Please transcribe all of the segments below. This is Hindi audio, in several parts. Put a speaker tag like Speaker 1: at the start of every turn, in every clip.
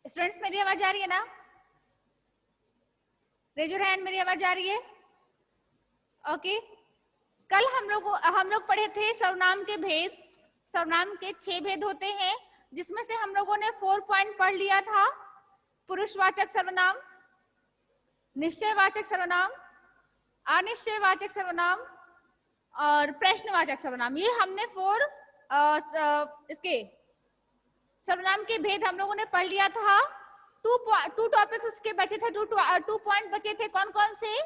Speaker 1: स्टूडेंट्स मेरी आवाज आ रही है ना? रेज योर हैंड, मेरी आवाज आ रही है? ओके। कल हम लोग पढ़े थे सर्वनाम के भेद। सर्वनाम के 6 भेद होते हैं, जिसमें से हम लोगों ने 4 पॉइंट पढ़ लिया था। पुरुषवाचक सर्वनाम, निश्चयवाचक सर्वनाम, अनिश्चयवाचक सर्वनाम और प्रश्नवाचक सर्वनाम। ये हमने 4 इसके सर्वनाम के भेद हम लोगों ने पढ़ लिया था। 2 टॉपिक्स उसके बचे थे, 2 पॉइंट बचे थे। कौन कौन से?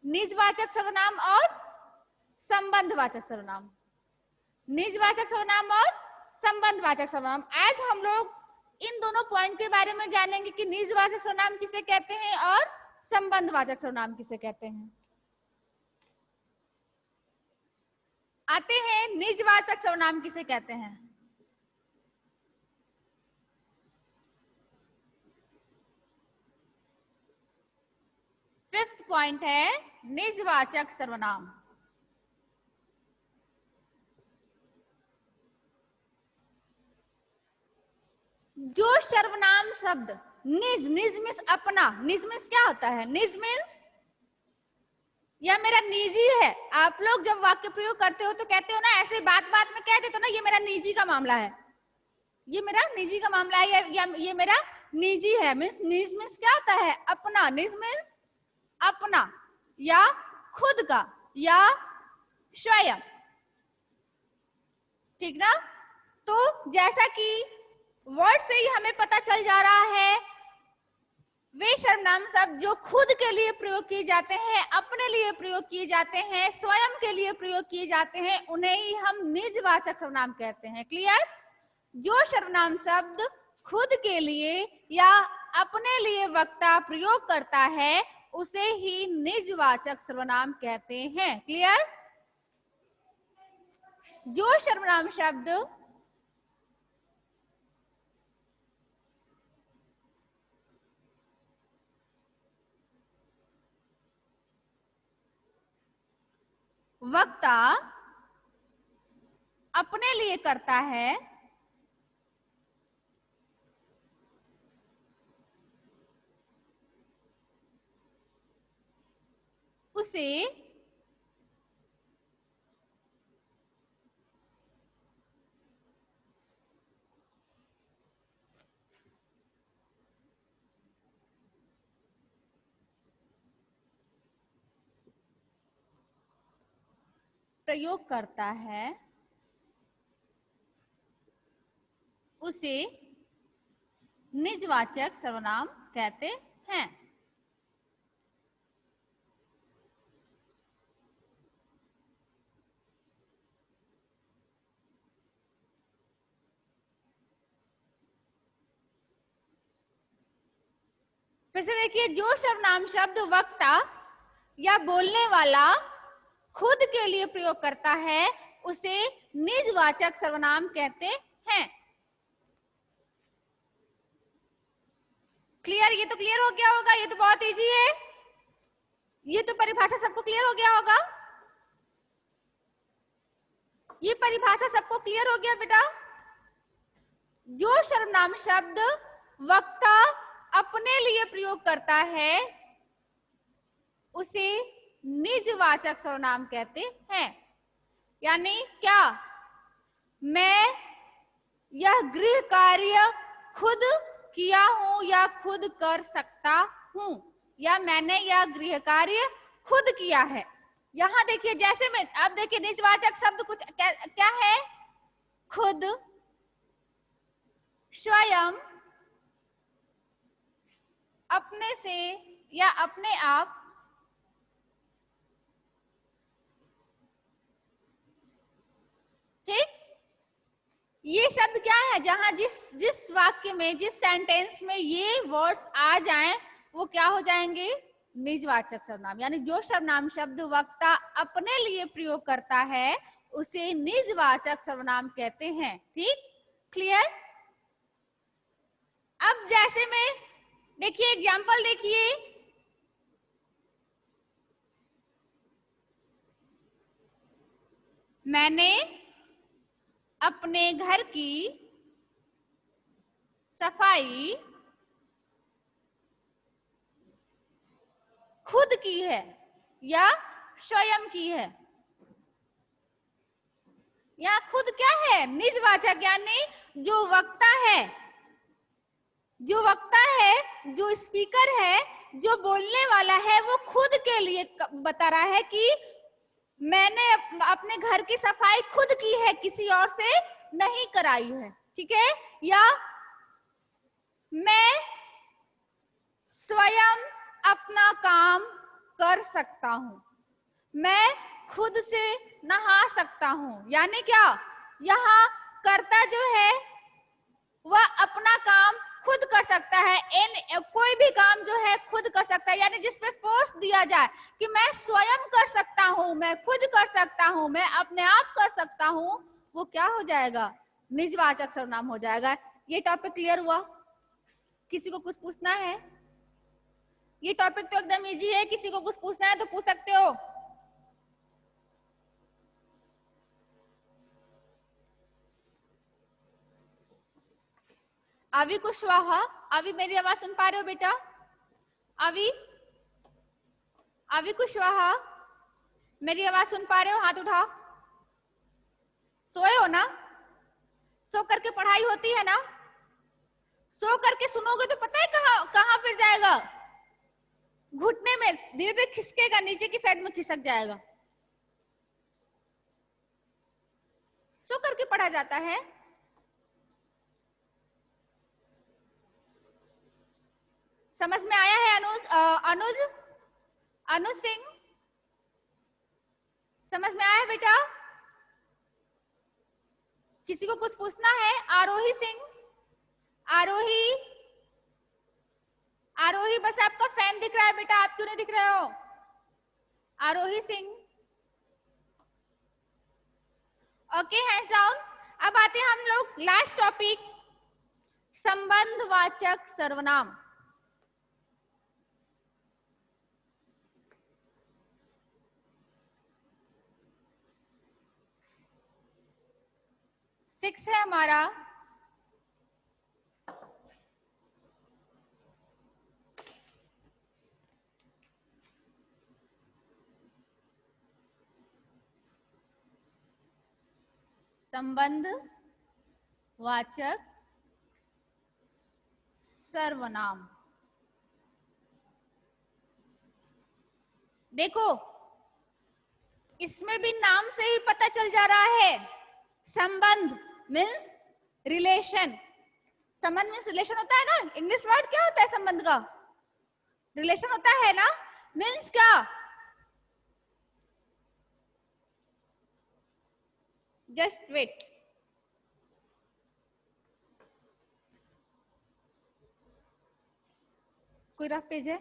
Speaker 1: निजवाचक सर्वनाम और संबंधवाचक सर्वनाम। निजवाचक सर्वनाम और संबंधवाचक सर्वनाम। आज हम लोग इन दोनों पॉइंट के बारे में जानेंगे कि निजवाचक सर्वनाम किसे कहते हैं और संबंधवाचक सर्वनाम किसे कहते हैं। आते हैं निजवाचक सर्वनाम किसे कहते हैं। फिफ्थ पॉइंट है निजवाचक सर्वनाम। जो सर्वनाम शब्द निज, निज मीन्स अपना, निज मीन्स क्या होता है? निज मीन्स यह मेरा निजी है। आप लोग जब वाक्य प्रयोग करते हो तो कहते हो ना, ऐसे बात बात में कह देते हो ना, ये मेरा निजी का मामला है, ये मेरा निजी का मामला है, या ये मेरा निजी है। मीन्स निज मीन्स क्या होता है? अपना। निज मीन्स अपना या खुद का या स्वयं, ठीक ना? तो जैसा कि वर्ड से ही हमें पता चल जा रहा है, वे सर्वनाम शब्द जो खुद के लिए प्रयोग किए जाते हैं, अपने लिए प्रयोग किए जाते हैं, स्वयं के लिए प्रयोग किए जाते हैं, उन्हें ही हम निजवाचक सर्वनाम कहते हैं। क्लियर? जो सर्वनाम शब्द खुद के लिए या अपने लिए वक्ता प्रयोग करता है, उसे ही निजवाचक सर्वनाम कहते हैं। क्लियर? जो सर्वनाम शब्द वक्ता अपने लिए करता है, उसे प्रयोग करता है, उसे निजवाचक सर्वनाम कहते हैं। फिर से देखिए, जो सर्वनाम शब्द वक्ता या बोलने वाला खुद के लिए प्रयोग करता है, उसे निजवाचक सर्वनाम कहते हैं। क्लियर? ये तो क्लियर हो गया होगा, ये तो बहुत इजी है, ये तो परिभाषा सबको क्लियर हो गया होगा। ये परिभाषा सबको क्लियर हो गया बेटा? जो सर्वनाम शब्द वक्ता अपने लिए प्रयोग करता है, उसे निजवाचक सर्वनाम कहते हैं। यानी क्या? मैं यह गृह कार्य खुद किया हूं या खुद कर सकता हूं, या मैंने यह गृह कार्य खुद किया है। यहां देखिए, जैसे में अब देखिए निजवाचक शब्द कुछ क्या है? खुद, स्वयं, अपने से या अपने आप, ठीक? ये शब्द क्या है? जहां जिस वाक्य में, जिस सेंटेंस में ये वर्ड्स आ जाएं, वो क्या हो जाएंगे? निजवाचक सर्वनाम। यानी जो सर्वनाम शब्द वक्ता अपने लिए प्रयोग करता है, उसे निजवाचक सर्वनाम कहते हैं। ठीक? क्लियर? अब जैसे में देखिए, एग्जाम्पल देखिए, मैंने अपने घर की सफाई खुद की है या स्वयं की है। यहाँ खुद क्या है? निजवाचक, यानी जो वक्ता है, जो वक्ता है, जो स्पीकर है, जो बोलने वाला है, वो खुद के लिए बता रहा है कि मैंने अपने घर की सफाई खुद की है, किसी और से नहीं कराई है। ठीक है? या मैं स्वयं अपना काम कर सकता हूं, मैं खुद से नहा सकता हूं। यानी क्या? यहाँ कर्ता जो है वह अपना काम खुद कर सकता है। कोई भी काम जो है खुद कर सकता है, यानी जिसपे फोर्स दिया जाए कि मैं स्वयं कर सकता हूं, मैं खुद कर सकता हूं, मैं अपने आप कर सकता हूं, वो क्या हो जाएगा? निजवाचक सर्वनाम हो जाएगा। ये टॉपिक क्लियर हुआ? किसी को कुछ पूछना है? ये टॉपिक तो एकदम इजी है, किसी को कुछ पूछना है तो पूछ सकते हो। अभी कुशवाहा, अभी मेरी आवाज सुन पा रहे हो बेटा? अभी अभी कुशवाहा, मेरी आवाज सुन पा रहे हो? हाथ उठाओ। सोए हो ना? सो करके पढ़ाई होती है ना? सो करके सुनोगे तो पता है कहाँ कहाँ फिर जाएगा? घुटने में धीरे धीरे खिसकेगा, नीचे की साइड में खिसक जाएगा। सो करके पढ़ा जाता है। समझ में आया है? अनुज अनुज सिंह, समझ में आया बेटा? किसी को कुछ पूछना है? आरोही सिंह, आरोही, आरोही, बस आपका फैन दिख रहा है बेटा, आप क्यों नहीं दिख रहे हो? आरोही सिंह, ओके, हैंड्स डाउन। अब आते हैं हम लोग लास्ट टॉपिक, संबंधवाचक सर्वनाम। सिक्स है हमारा संबंधवाचक सर्वनाम। देखो, इसमें भी नाम से ही पता चल जा रहा है। संबंध मीन्स रिलेशन। संबंध मीन्स रिलेशन होता है ना? इंग्लिश वर्ड क्या होता है संबंध का? रिलेशन होता है ना? मीन्स क्या? जस्ट वेट, कोई रफ पेज है?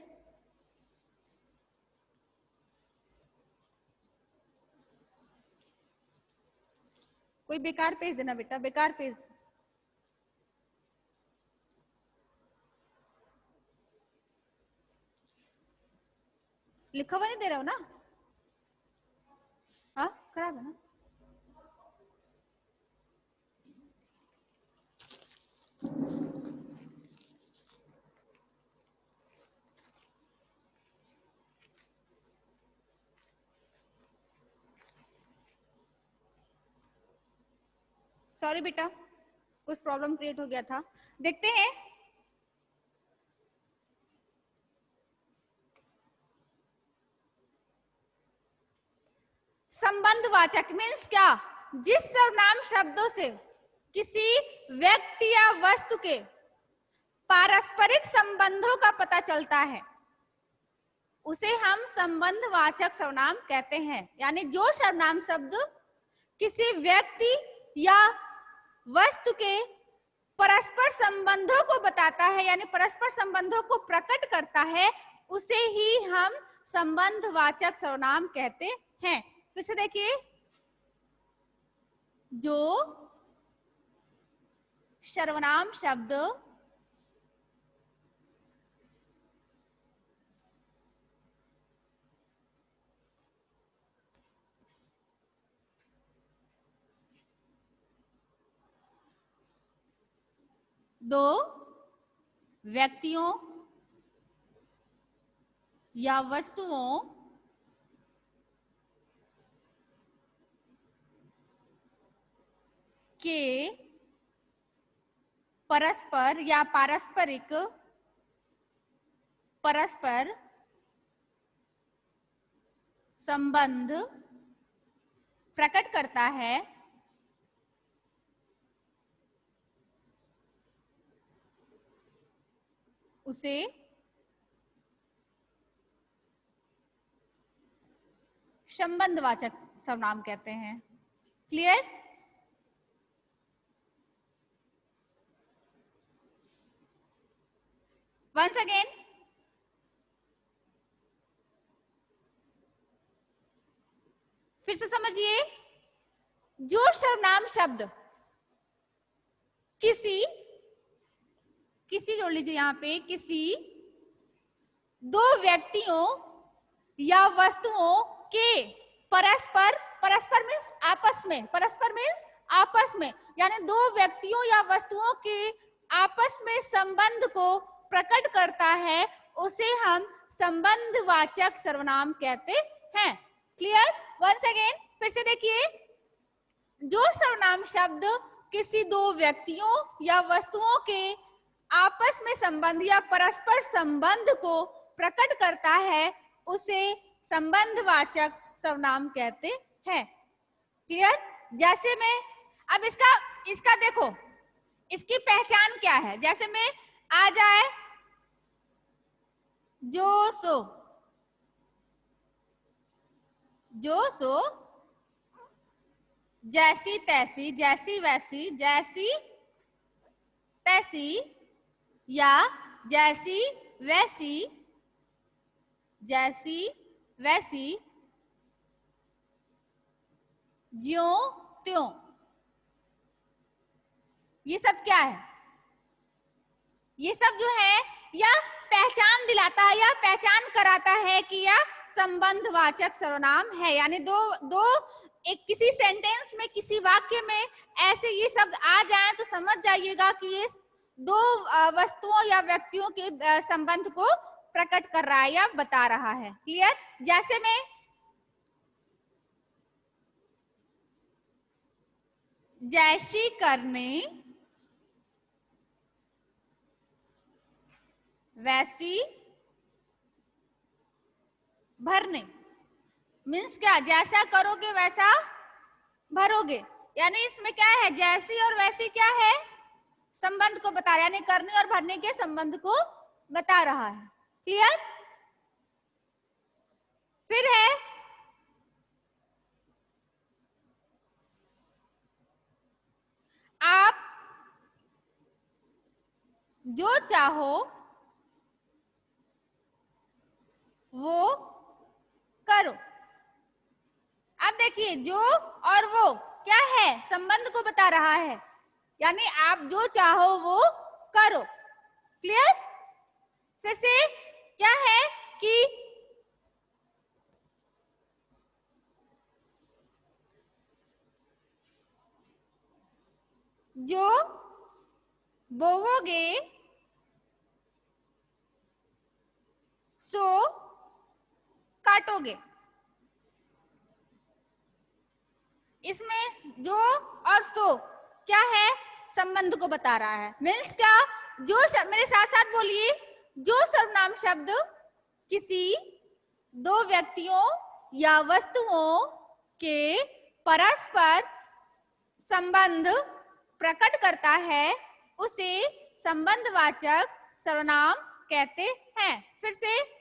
Speaker 1: कोई बेकार पेज देना बेटा, बेकार पेज। लिखा हुआ नहीं दे रहे हो ना? हाँ, खराब है ना? सॉरी बेटा, कुछ प्रॉब्लम क्रिएट हो गया था। देखते हैं। संबंधवाचक मीन्स क्या? जिस सर्वनाम शब्दों से किसी व्यक्ति या वस्तु के पारस्परिक संबंधों का पता चलता है उसे हम संबंधवाचक सर्वनाम कहते हैं। यानी जो सर्वनाम शब्द किसी व्यक्ति या वस्तु के परस्पर संबंधों को बताता है, यानी परस्पर संबंधों को प्रकट करता है, उसे ही हम संबंधवाचक सर्वनाम कहते हैं। फिर से देखिए, जो सर्वनाम शब्द दो व्यक्तियों या वस्तुओं के परस्पर या पारस्परिक परस्पर संबंध प्रकट करता है उसे संबंधवाचक सर्वनाम कहते हैं। क्लियर? वंस अगेन, फिर से समझिए, जो सर्वनाम शब्द किसी जोड़ लीजिए यहां पे, किसी दो व्यक्तियों या वस्तुओं के परस्पर मीन्स आपस में, परस्पर मीन्स आपस में, यानी दो व्यक्तियों या वस्तुओं के आपस में संबंध को प्रकट करता है, उसे हम संबंधवाचक सर्वनाम कहते हैं। क्लियर? वंस अगेन, फिर से देखिए, जो सर्वनाम शब्द किसी दो व्यक्तियों या वस्तुओं के आपस में संबंध या परस्पर संबंध को प्रकट करता है, उसे संबंधवाचक सर्वनाम कहते हैं। क्लियर? जैसे में अब इसका देखो, इसकी पहचान क्या है। जैसे में आ जाए जो सो, जैसी तैसी, जैसी वैसी, जैसी तैसी, या जैसी वैसी, जैसी वैसी, ज्यों त्यों, ये सब क्या है? ये सब जो है या पहचान दिलाता है या पहचान कराता है कि यह संबंधवाचक सर्वनाम है। यानी दो एक किसी सेंटेंस में, किसी वाक्य में ऐसे ये शब्द आ जाएं तो समझ जाइएगा कि ये दो वस्तुओं या व्यक्तियों के संबंध को प्रकट कर रहा है या बता रहा है। क्लियर? जैसे में जैसी करने, वैसी भरने, मीन्स क्या? जैसा करोगे वैसा भरोगे। यानी इसमें क्या है? जैसी और वैसी क्या है? संबंध को बता रहा है, यानी करने और भरने के संबंध को बता रहा है। क्लियर? फिर है आप जो चाहो वो करो। अब देखिए, जो और वो क्या है? संबंध को बता रहा है, यानी आप जो चाहो वो करो। क्लियर? फिर से क्या है कि जो बोओगे सो काटोगे। इसमें जो और सो क्या है? संबंध को बता रहा है। मीन्स क्या? जो मेरे साथ साथ बोलिए, जो सर्वनाम शब्द किसी दो व्यक्तियों या वस्तुओं के परस्पर संबंध प्रकट करता है, उसे संबंधवाचक सर्वनाम कहते हैं। फिर से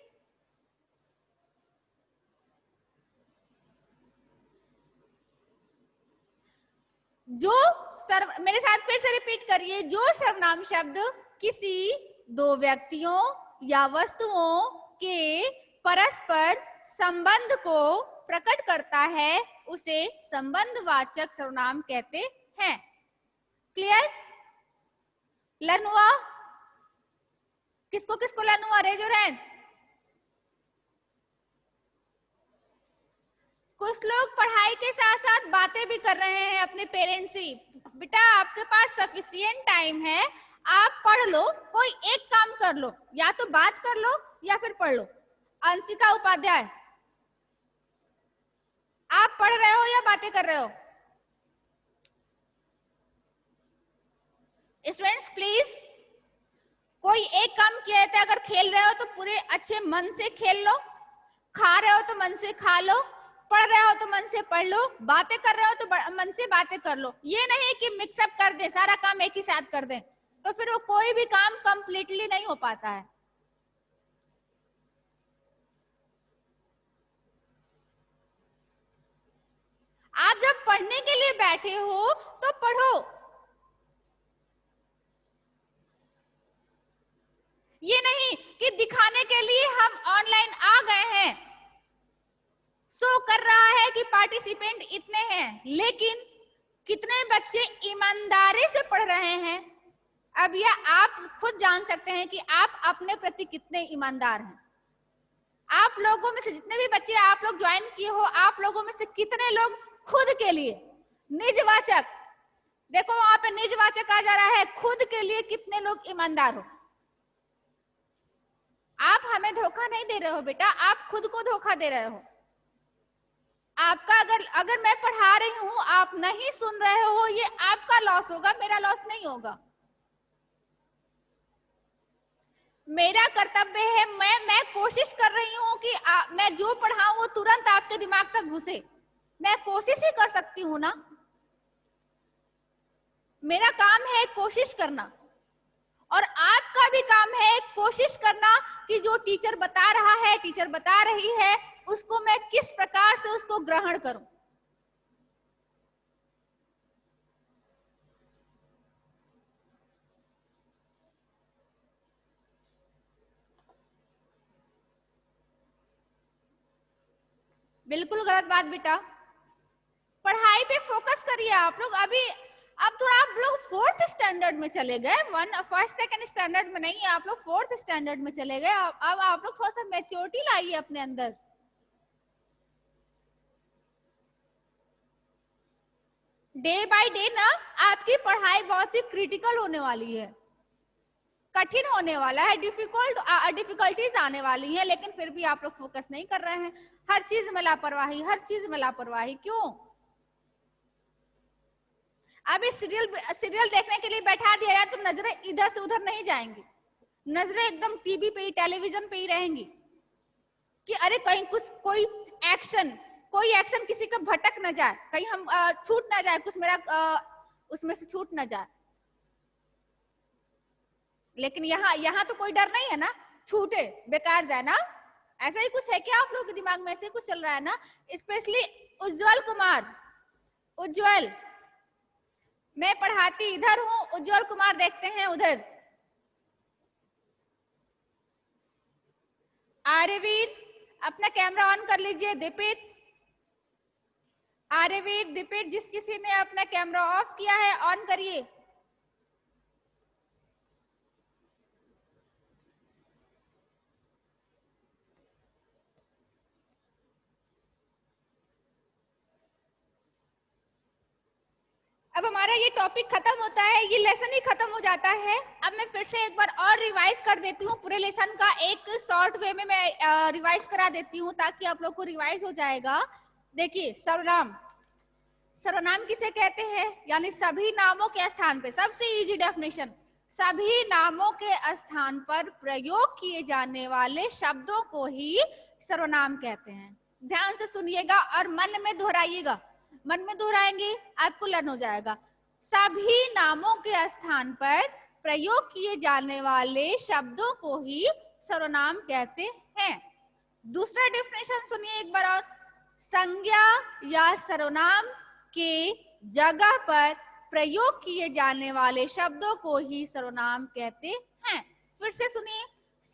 Speaker 1: मेरे साथ फिर से रिपीट करिए, जो सर्वनाम शब्द किसी दो व्यक्तियों या वस्तुओं के परस्पर संबंध को प्रकट करता है, उसे संबंधवाचक सर्वनाम कहते हैं। क्लियर? लर्न हुआ? किसको किसको लर्न हुआ? Raise your hand. कुछ लोग पढ़ाई के साथ साथ बातें भी कर रहे हैं अपने पेरेंट्स से। बेटा, आपके पास सफिशिएंट टाइम है, आप पढ़ लो, कोई एक काम कर लो, या तो बात कर लो या फिर पढ़ लो। अंशिका उपाध्याय, आप पढ़ रहे हो या बातें कर रहे हो? स्टूडेंट्स प्लीज, कोई एक काम किया था, अगर खेल रहे हो तो पूरे अच्छे मन से खेल लो, खा रहे हो तो मन से खा लो, पढ़ रहे हो तो मन से पढ़ लो, बातें कर रहे हो तो मन से बातें कर लो। ये नहीं कि मिक्सअप कर दे, सारा काम एक ही साथ कर दे, तो फिर वो कोई भी काम कंप्लीटली नहीं हो पाता है। आप जब पढ़ने के लिए बैठे हो तो पढ़ो, ये नहीं कि दिखाने के लिए हम ऑनलाइन आ गए हैं, शो कर रहा है कि पार्टिसिपेंट इतने हैं, लेकिन कितने बच्चे ईमानदारी से पढ़ रहे हैं, अब यह आप खुद जान सकते हैं कि आप अपने प्रति कितने ईमानदार हैं। आप लोगों में से जितने भी बच्चे आप लोग ज्वाइन किए हो, आप लोगों में से कितने लोग खुद के लिए निजवाचक, देखो वहां पे निजवाचक आ जा रहा है, खुद के लिए कितने लोग ईमानदार हो। आप हमें धोखा नहीं दे रहे हो बेटा, आप खुद को धोखा दे रहे हो। आपका अगर मैं पढ़ा रही हूं, आप नहीं सुन रहे हो, ये आपका लॉस होगा, मेरा लॉस नहीं होगा। मेरा कर्तव्य है, मैं कोशिश कर रही हूं कि मैं जो पढ़ाऊं वो तुरंत आपके दिमाग तक घुसे, मैं कोशिश ही कर सकती हूं ना, मेरा काम है कोशिश करना, और आपका भी काम है कोशिश करना कि जो टीचर बता रहा है, टीचर बता रही है, उसको मैं किस प्रकार से उसको ग्रहण करूं। बिल्कुल गलत बात बेटा, पढ़ाई पे फोकस करिए आप लोग। अभी अब थोड़ा आप लोग 4th स्टैंडर्ड में चले गए, 1st 2nd स्टैंडर्ड में नहीं है, आप लोग 4th स्टैंडर्ड में चले गए। अब आप लोग थोड़ा सा मैच्योरिटी लाइए अपने अंदर। डे बाय डे ना आपकी पढ़ाई बहुत ही क्रिटिकल होने वाली है, कठिन होने वाला है, डिफिकल्टीज आने वाली हैं, लेकिन फिर भी आप लोग फोकस नहीं कर रहे हैं। हर चीज में लापरवाही, हर चीज में लापरवाही, क्यों? अभी सीरियल देखने के लिए बैठा दिया जाए तो नजरें इधर से उधर नहीं जाएंगी, नजरें एकदम टीवी पे ही, टेलीविजन पे ही रहेंगी कि अरे कहीं कुछ कोई एक्शन किसी का भटक न जाए, कहीं हम छूट ना जाए, कुछ मेरा उसमें से छूट ना जाए। लेकिन यहाँ तो कोई डर नहीं है ना, छूटे बेकार जाए ना, ऐसा ही कुछ है क्या आप लोग के दिमाग में? ऐसे कुछ चल रहा है ना। स्पेशली उज्जवल कुमार, उज्जवल, मैं पढ़ाती इधर हूं, उज्जवल कुमार देखते हैं उधर। आर्यवीर अपना कैमरा ऑन कर लीजिए। दीपित, आर्यवीर, दीपित, जिस किसी ने अपना कैमरा ऑफ किया है ऑन करिए। अब हमारा ये टॉपिक खत्म होता है, ये लेसन ही खत्म हो जाता है। अब मैं फिर से एक बार और रिवाइज कर देती हूँ, पूरे लेसन का एक शॉर्ट वे में मैं रिवाइज करा देती हूँ ताकि आप लोग को रिवाइज हो जाएगा। देखिए, सर्वनाम, सर्वनाम किसे कहते हैं? यानी सभी नामों के स्थान पे, सबसे इजी डेफिनेशन, सभी नामों के स्थान पर प्रयोग किए जाने वाले शब्दों को ही सर्वनाम कहते हैं। ध्यान से सुनिएगा और मन में दोहराइएगा, मन में दोहराएंगे आपको लर्न हो जाएगा। सभी नामों के स्थान पर प्रयोग किए जाने वाले शब्दों को ही सर्वनाम कहते हैं। दूसरा डेफिनेशन सुनिए एक बार और, संज्ञा या सर्वनाम के जगह पर प्रयोग किए जाने वाले शब्दों को ही सर्वनाम कहते हैं। फिर से सुनिए,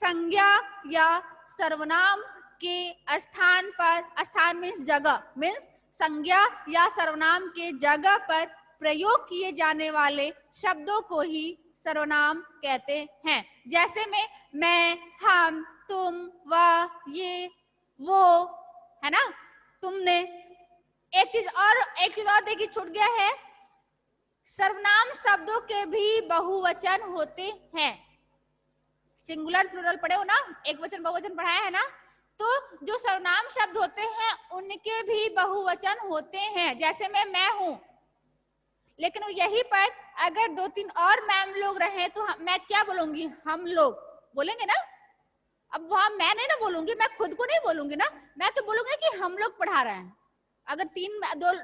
Speaker 1: संज्ञा या सर्वनाम के स्थान पर, स्थान मीन्स जगह, मीन्स संज्ञा या सर्वनाम के जगह पर प्रयोग किए जाने वाले शब्दों को ही सर्वनाम कहते हैं। जैसे में मैं, हम, तुम, वह, ये, वो, है ना, तुमने। एक चीज और देखिए छूट गया है, सर्वनाम शब्दों के भी बहुवचन होते हैं। सिंगुलर प्लूरल पढ़े हो ना, एक वचन बहुवचन पढ़ाया है ना, तो जो सर्वनाम शब्द होते हैं उनके भी बहुवचन होते हैं, जैसे मैं हूं, लेकिन यही पर अगर 2-3 और मैम लोग रहे तो मैं क्या बोलूंगी, हम लोग बोलेंगे ना। अब वहां मैं नहीं ना बोलूंगी, मैं खुद को नहीं बोलूंगी ना, मैं तो बोलूंगी कि हम लोग पढ़ा रहे हैं। अगर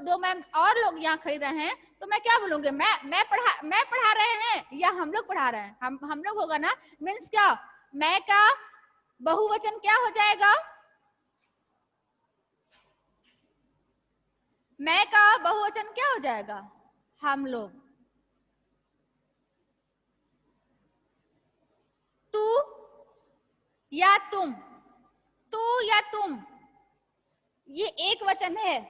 Speaker 1: दो मैम और लोग यहाँ खड़े रहे हैं तो मैं क्या बोलूंगी, मैं पढ़ा रहे हैं या हम लोग पढ़ा रहे हैं, हम लोग होगा ना। मीन्स क्या, मैं का बहुवचन क्या हो जाएगा, मैं का बहुवचन क्या हो जाएगा, हम लोग। तू या तुम, तू या तुम ये एक वचन है।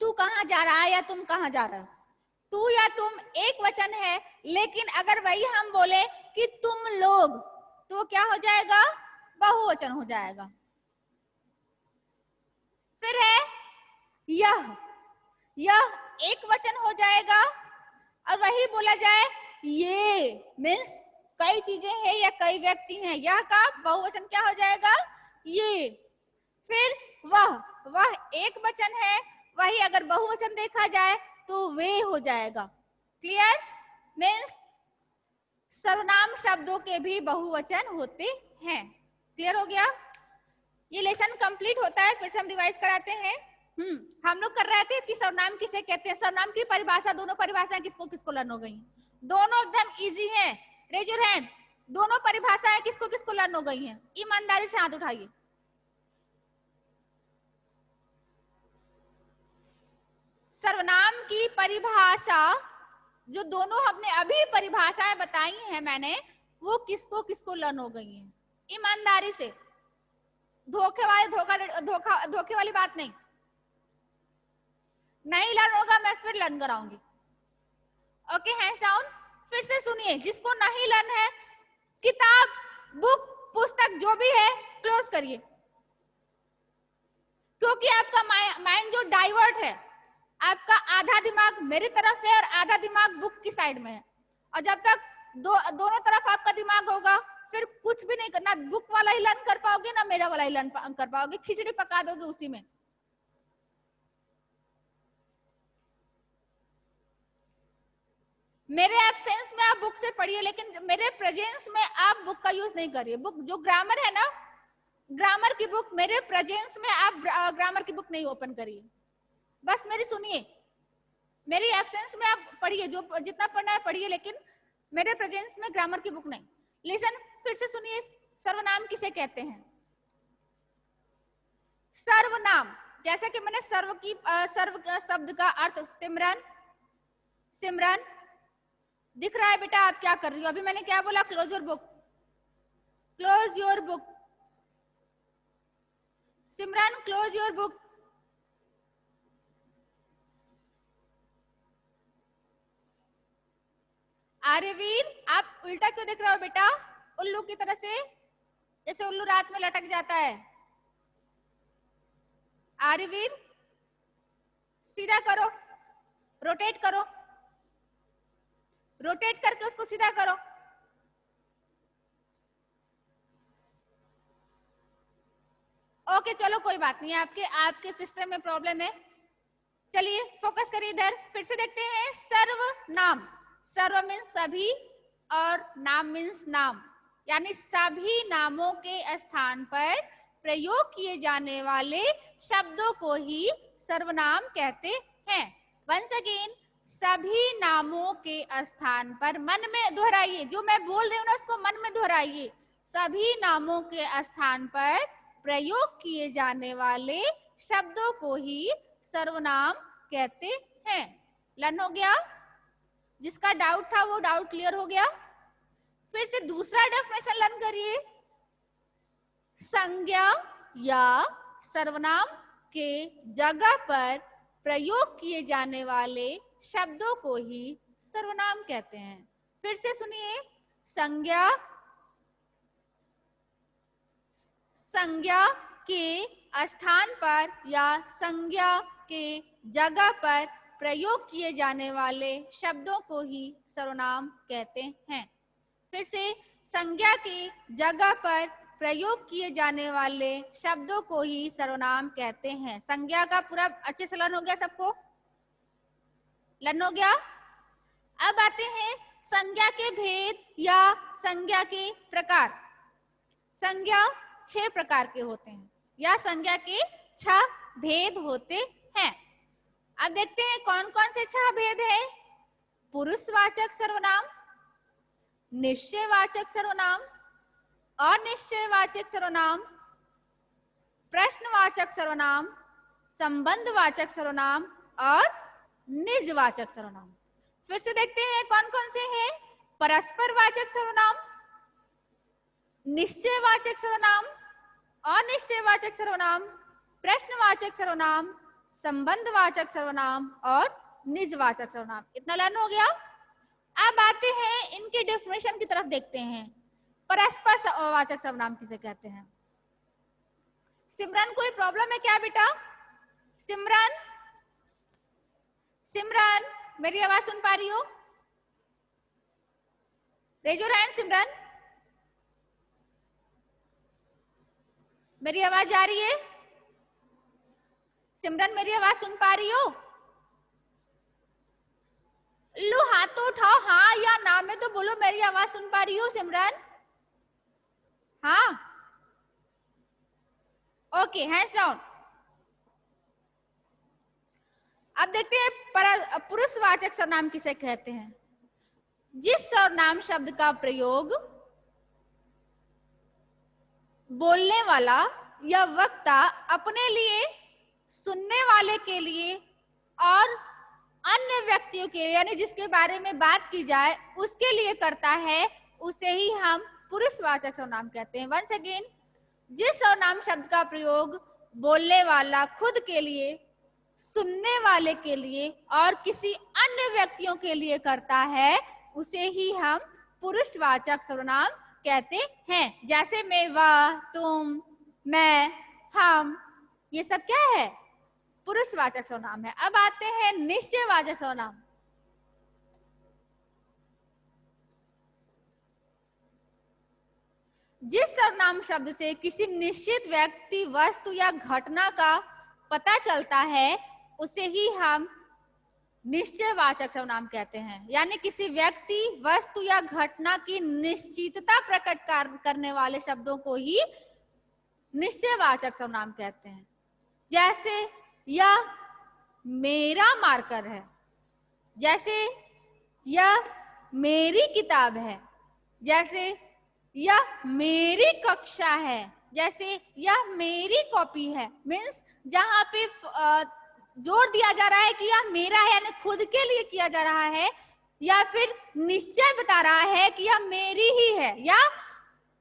Speaker 1: तू कहाँ जा रहा है या तुम कहाँ जा रहा है, तू या तुम एक वचन है, लेकिन अगर वही हम बोले कि तुम लोग तो क्या हो जाएगा, बहुवचन हो जाएगा। फिर है यह एक वचन हो जाएगा, और वही बोला जाए ये, मीन्स कई चीजें हैं या कई व्यक्ति हैं, यह का बहुवचन क्या हो जाएगा, ये। फिर वह एक वचन है, वही अगर बहुवचन देखा जाए तो वे हो जाएगा। क्लियर, मीन्स सर्वनाम शब्दों के भी बहुवचन होते हैं। क्लियर हो गया, ये लेसन कंप्लीट होता है, फिर से हम रिवाइज कराते हैं। हम लोग कर रहे थे कि सर्वनाम किसे कहते हैं, सर्वनाम की परिभाषा, दोनों परिभाषाएं किसको किसको लर्न हो गई, दोनों एकदम इजी हैं। रेज योर हैंड, दोनों परिभाषाएं किसको किसको लर्न हो गई हैं, ईमानदारी से हाथ उठाइए। सर्वनाम की परिभाषा जो दोनों हमने अभी परिभाषाएं बताई हैं मैंने, वो किसको किसको लर्न हो गई हैं, ईमानदारी से, धोखे वाली बात नहीं। नहीं लर्न होगा मैं फिर लर्न कराऊंगी। Okay, hands down. फिर से सुनिए, जिसको नहीं लर्न है, किताब, बुक, पुस्तक जो भी है क्लोज करिए, क्योंकि आपका माइंड जो डाइवर्ट है, आपका आधा दिमाग मेरी तरफ है और आधा दिमाग बुक की साइड में है, और जब तक दोनों तरफ आपका दिमाग होगा फिर कुछ भी नहीं करना, बुक वाला ही लर्न कर पाओगे ना मेरा वाला ही लर्न कर पाओगे, खिचड़ी पका दोगे उसी में। मेरे एब्सेंस में आप बुक से पढ़िए, लेकिन मेरे प्रेजेंस में आप बुक का यूज नहीं करिए। बुक जो ग्रामर है ना, ग्रामर की बुक, मेरे प्रेजेंस में आप ग्रामर की बुक नहीं ओपन करिए, बस मेरी सुनिए। मेरी एब्सेंस में आप पढ़िए, जो जितना पढ़ना है पढ़िए, लेकिन मेरे प्रेजेंस में ग्रामर की बुक नहीं। लिसन, फिर से सुनिए, सर्वनाम किसे कहते हैं। सर्वनाम, जैसा कि मैंने सर्व शब्द का अर्थ सिमरन, सिमरन दिख रहा है बेटा, आप क्या कर रही हो, अभी मैंने क्या बोला, close your book, close your book, Simran close your book. Aryaveer, आप उल्टा क्यों देख रहे हो बेटा, उल्लू की तरह से, जैसे उल्लू रात में लटक जाता है। आर्यवीर सीधा करो, रोटेट करो, रोटेट करके उसको सीधा करो। ओके चलो कोई बात नहीं, आपके सिस्टम में प्रॉब्लम है। चलिए फोकस करिए इधर, फिर से देखते हैं। सर्वनाम, सर्व मीन्स सभी और नाम मीन्स नाम, यानी सभी नामों के स्थान पर प्रयोग किए जाने वाले शब्दों को ही सर्वनाम कहते हैं। वंस अगेन, सभी नामों के स्थान पर, मन में दोहराइए, जो मैं बोल रही हूँ ना उसको मन में दोहराइए। सभी नामों के स्थान पर प्रयोग किए जाने वाले शब्दों को ही सर्वनाम कहते हैं। लर्न हो गया, जिसका डाउट था वो डाउट क्लियर हो गया। फिर से दूसरा डेफिनेशन लर्न करिए। संज्ञा या सर्वनाम के जगह पर प्रयोग किए जाने वाले शब्दों को ही सर्वनाम कहते हैं। फिर से सुनिए, संज्ञा, संज्ञा के स्थान पर या संज्ञा के जगह पर प्रयोग किए जाने वाले शब्दों को ही सर्वनाम कहते हैं। फिर से, संज्ञा की जगह पर प्रयोग किए जाने वाले शब्दों को ही सर्वनाम कहते हैं। संज्ञा का पूरा अच्छे से लर्न हो गया सबको? लर्न हो गया? अब आते हैं संज्ञा के भेद या संज्ञा के प्रकार। संज्ञा 6 प्रकार के होते हैं या संज्ञा के 6 भेद होते हैं। अब देखते हैं कौन कौन से 6 भेद है। पुरुषवाचक सर्वनाम, निश्चयवाचक सर्वनाम, अनिश्चयवाचक सर्वनाम, प्रश्नवाचक सर्वनाम, संबंधवाचक सर्वनाम और निजवाचक सर्वनाम। फिर से देखते हैं कौन कौन से हैं। परस्परवाचक सर्वनाम, निश्चयवाचक सर्वनाम, अनिश्चयवाचक सर्वनाम, प्रश्नवाचक सर्वनाम, संबंधवाचक सर्वनाम और निजवाचक सर्वनाम। इतना लर्न हो गया। अब आते हैं इनके डेफिनेशन की तरफ देखते हैं। परस्परवाचक सर्वनाम किसे कहते हैं? सिमरन कोई प्रॉब्लम है क्या बेटा? सिमरन, सिमरन मेरी आवाज सुन पा रही हो? रेज योर हैंड सिमरन। मेरी आवाज आ रही है? सिमरन मेरी आवाज सुन पा रही हो? लो हाथ तो उठाओ, हाँ या ना में तो बोलो मेरी आवाज सुन पा रही हो सिमरन? हाँ, ओके, हैंड्स डाउन। अब देखते हैं पुरुषवाचक सर्वनाम किसे कहते हैं। जिस सर्वनाम शब्द का प्रयोग बोलने वाला या वक्ता अपने लिए, सुनने वाले के लिए और अन्य व्यक्तियों के लिए, यानी जिसके बारे में बात की जाए उसके लिए करता है, उसे ही हम पुरुषवाचक सर्वनाम कहते हैं। वंस अगेन, जिस सर्वनाम शब्द का प्रयोग बोलने वाला खुद के लिए, सुनने वाले के लिए और किसी अन्य व्यक्तियों के लिए करता है, उसे ही हम पुरुषवाचक सर्वनाम कहते हैं। जैसे मैं, वह, तुम, मैं, हम, ये सब क्या है? पुरुषवाचक सर्वनाम है। अब आते हैं निश्चयवाचक सर्वनाम। जिस सर्वनाम शब्द से किसी निश्चित व्यक्ति, वस्तु या घटना का पता चलता है, उसे ही हम निश्चयवाचक सर्वनाम कहते हैं। यानी किसी व्यक्ति, वस्तु या घटना की निश्चितता प्रकट करने वाले शब्दों को ही निश्चयवाचक सर्वनाम कहते हैं। जैसे यह मेरा मार्कर है, जैसे यह मेरी किताब है, जैसे यह मेरी कक्षा है, जैसे यह मेरी कॉपी है। मीन्स जहां पे जोर दिया जा रहा है कि यह मेरा है, यानी खुद के लिए किया जा रहा है, या फिर निश्चय बता रहा है कि यह मेरी ही है, या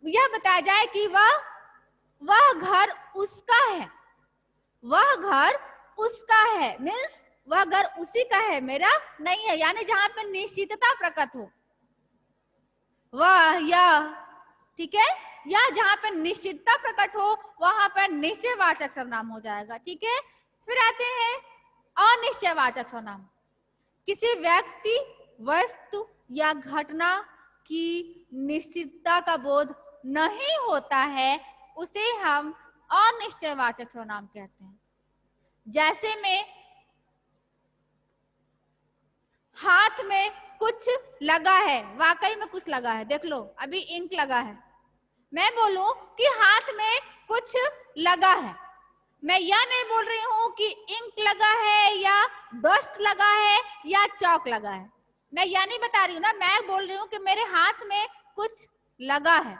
Speaker 1: यह बताया जाए कि वह घर उसका है, वह घर उसका है। मीन्स वह घर उसी का है, मेरा नहीं है। यानी जहां पर निश्चितता प्रकट हो, वह, यह, ठीक है, या जहां पर निश्चितता प्रकट हो वहां पर निश्चयवाचक सर्वनाम हो जाएगा। ठीक है। फिर आते हैं अनिश्चयवाचक सर्वनाम। किसी व्यक्ति, वस्तु या घटना की निश्चितता का बोध नहीं होता है, उसे हम अनिश्चयवाचक सर्वनाम कहते हैं। जैसे में हाथ में कुछ लगा है, वाकई में कुछ लगा है, देख लो अभी इंक लगा है। मैं बोलूं कि हाथ में कुछ लगा है, मैं यह नहीं बोल रही हूं कि इंक लगा है या डस्ट लगा है या चौक लगा है, मैं यह नहीं बता रही हूं ना। मैं बोल रही हूं कि मेरे हाथ में कुछ लगा है।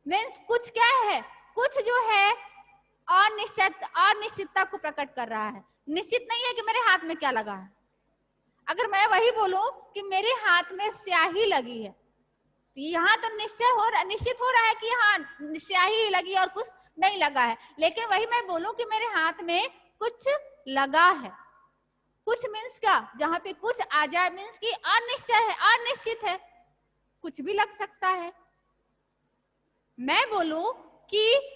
Speaker 1: मीन्स कुछ क्या है? कुछ जो है अनिश्चितता को प्रकट कर रहा है। निश्चित नहीं है कि मेरे हाथ में क्या लगा है। अगर मैं वही बोलूं कि मेरे हाथ में स्याही लगी है, तो यहाँ तो निश्चित हो रहा है कि हाँ स्याही लगी और कुछ नहीं लगा है। लेकिन वही मैं बोलूं कि मेरे हाथ में कुछ लगा है, कुछ मीन्स क्या? जहां पे कुछ आ जाए मीन्स कि अनिश्चय है, अनिश्चित है, कुछ भी लग सकता है। मैं बोलूं कि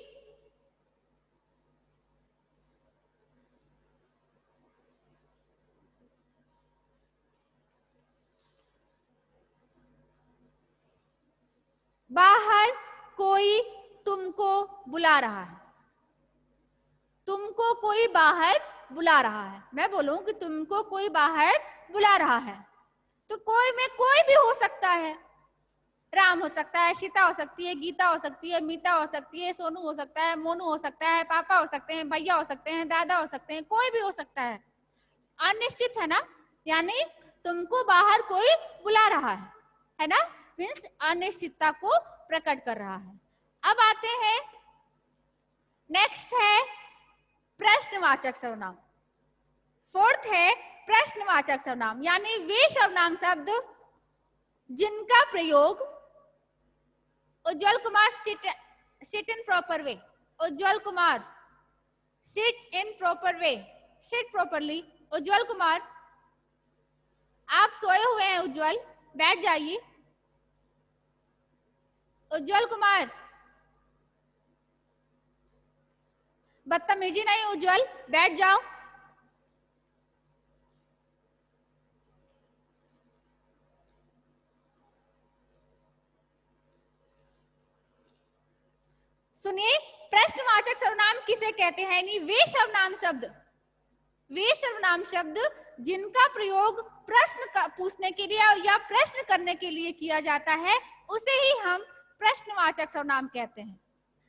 Speaker 1: बाहर कोई तुमको बुला रहा है, तुमको कोई बाहर बुला रहा है। मैं बोलूं कि तुमको कोई बाहर बुला रहा है, तो कोई में कोई भी हो सकता है। राम हो सकता है, सीता हो सकती है, गीता हो सकती है, मीता हो सकती है, सोनू हो सकता है, मोनू हो सकता है, पापा हो सकते हैं, भैया हो सकते हैं, दादा हो सकते हैं, कोई भी हो सकता है। अनिश्चित है ना, यानी तुमको बाहर कोई बुला रहा है ना, मीन्स अनिश्चितता को प्रकट कर रहा है। अब आते हैं, नेक्स्ट है प्रश्नवाचक सर्वनाम। फोर्थ है प्रश्नवाचक सर्वनाम, यानी वे सर्वनाम शब्द जिनका प्रयोग उज्जवल Kumar sit in proper way, Ujjwal Kumar sit in proper way, seat properly. उज्जवल कुमार आप सोए हुए हैं, उज्जवल बैठ जाइए। उज्जवल कुमार बदतमीजी नहीं, उज्जवल बैठ जाओ। सुनिए, प्रश्नवाचक सर्वनाम किसे कहते हैं? वे सर्वनाम शब्द, वे सर्वनाम शब्द जिनका प्रयोग प्रश्न पूछने के लिए या प्रश्न करने के लिए किया जाता है, उसे ही हम प्रश्नवाचक सर्वनाम कहते हैं।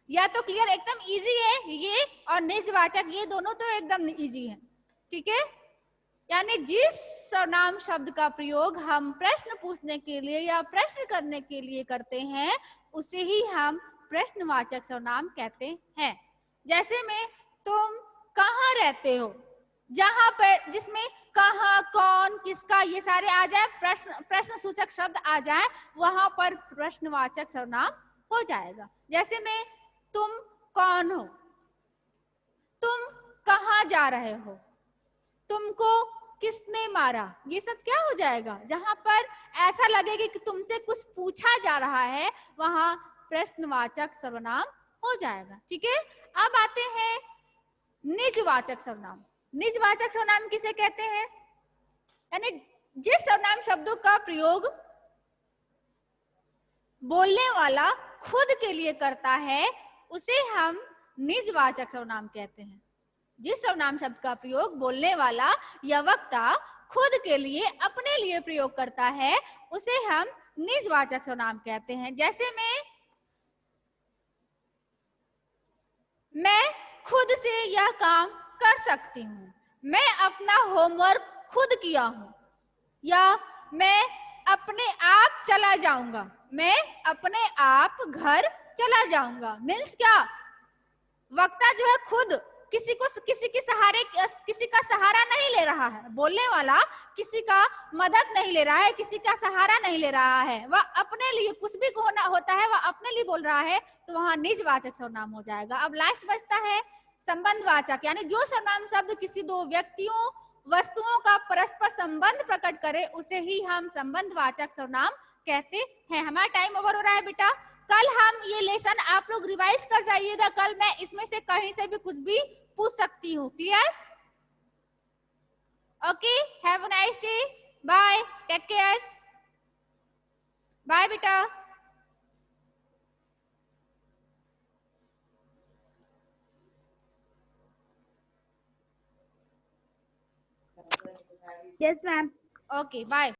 Speaker 1: या तो क्लियर, एकदम इजी है ये, और निजवाचक, ये दोनों तो एकदम इजी है, ठीक है। यानी जिस सर्वनाम शब्द का प्रयोग हम प्रश्न पूछने के लिए या प्रश्न करने के लिए करते हैं, उसे ही हम प्रश्नवाचक सर्वनाम कहते हैं। जैसे में तुम कहाँ रहते हो, जहां पर जिसमें कहाँ, कौन, किसका, ये सारे आ जाए, प्रश्न सूचक शब्द आ जाए, वहां पर प्रश्नवाचक सर्वनाम हो जाएगा। जैसे में तुम कौन हो, तुम कहाँ जा रहे हो, तुमको किसने मारा, ये सब क्या हो जाएगा? जहां पर ऐसा लगेगा कि तुमसे कुछ पूछा जा रहा है, वहां प्रश्नवाचक सर्वनाम हो जाएगा, ठीक है। अब आते हैं निजवाचक सर्वनाम। निजवाचक सर्वनाम किसे कहते हैं? यानी जिस सर्वनाम शब्दों का प्रयोग बोलने वाला खुद के लिए करता है, उसे हम निजवाचक सर्वनाम कहते हैं। जिस सर्वनाम शब्द का प्रयोग बोलने वाला या वक्ता खुद के लिए, अपने लिए प्रयोग करता है, उसे हम निजवाचक सर्वनाम कहते हैं। जैसे मैं खुद से यह काम कर सकती हूँ, मैं अपना होमवर्क खुद किया हूँ, या मैं अपने आप चला जाऊंगा, मैं अपने आप घर चला जाऊंगा। मीन्स क्या, वक्ता जो है खुद किसी का सहारा नहीं ले रहा है, बोलने वाला किसी का मदद नहीं ले रहा है, किसी का सहारा नहीं ले रहा है, वह अपने लिए कुछ भी होना होता है, वह अपने लिए बोल रहा है, तो वहां निजवाचक सर्वनाम हो जाएगा। अब लास्ट बचता है संबंधवाचक, यानी जो सर्वनाम शब्द किसी दो व्यक्तियों, वस्तुओं का परस्पर संबंध प्रकट करे, उसे ही हम संबंधवाचक सर्वनाम कहते हैं। हमारा टाइम ओवर हो रहा है बेटा, कल हम ये लेसन आप लोग रिवाइज कर जाइएगा, कल मैं इसमें से कहीं से भी कुछ भी पूछ सकती हूँ। Clear? Okay, have a nice day, bye, take care, bye बेटा।
Speaker 2: Yes ma'am.
Speaker 1: Okay, bye.